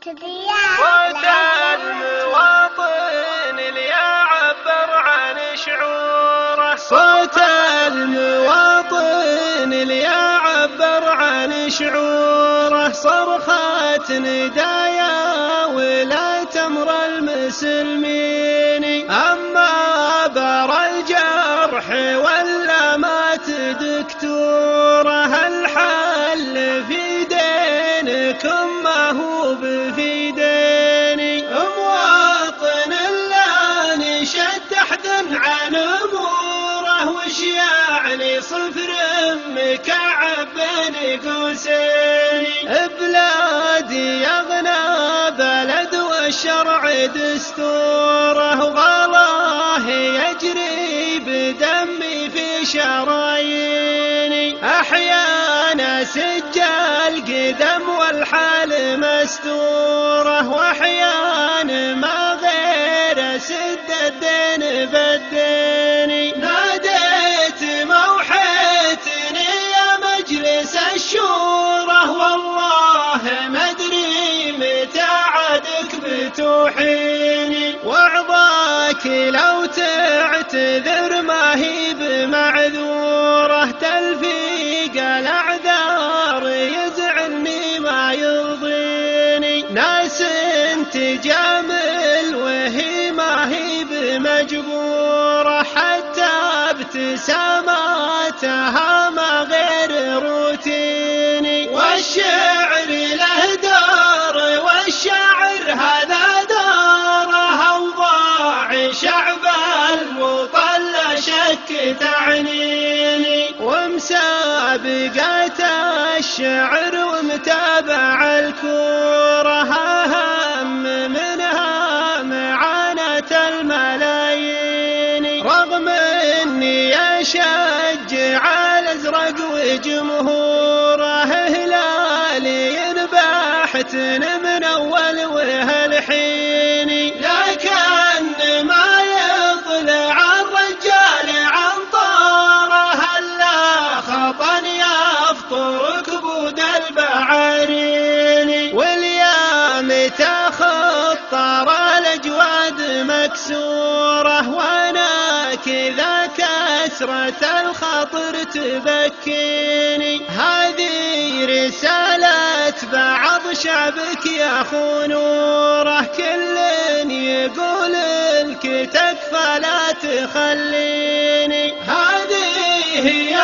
صوت المواطن اللي يعبر عن شعوره، صوت المواطن اللي يعبر عن شعوره، صرخة ندايا ولا تمر المسلمين، أما بر الجرح ولا مات دكتوره، الحل في دينكم ما هو في ديني، مواطن لا نشد حدا عن اموره، وش يعني صفر مكعب بين قوسين، بلادي اغنى بلد والشرع دستوره، وغلاه يجري بدمي في شراييني، احيانا سجل قدم والحال مستوره، واحيانا ما غير سد الدين بالدين، ناديت موحتني يا مجلس الشورى، والله ما ادري متى عادك بتوحيني، وعظاك لو تعتذر ما هي بمعذوره، تلفيق الاعذار يزعلني ما يرضيني، ناس تجامل وهي ما هي بمجبوره، حتى ابتساماتها ما غير روتيني، والشعر له دار والشاعر هذا داره، اوضاع شعب المطلع شك تعنيني، ومسابقات الشعر ومتابع الكوره، أهم منها معاناة الملايين، رغم اني اشجع الازرق وجمهوره، هلالي ينبحت من اول وهالحين، لكن ما يطلع الرجال عن طاره، هلا خطن يفطر كبود البعارين، واليام تخطر الاجواد مكسوره، وانا كذا كسرة الخاطر تبكيني، هذه رسالة بعض شعبك يا اخو نوره، كل يقول الكتك فلا تخليني، هذه هي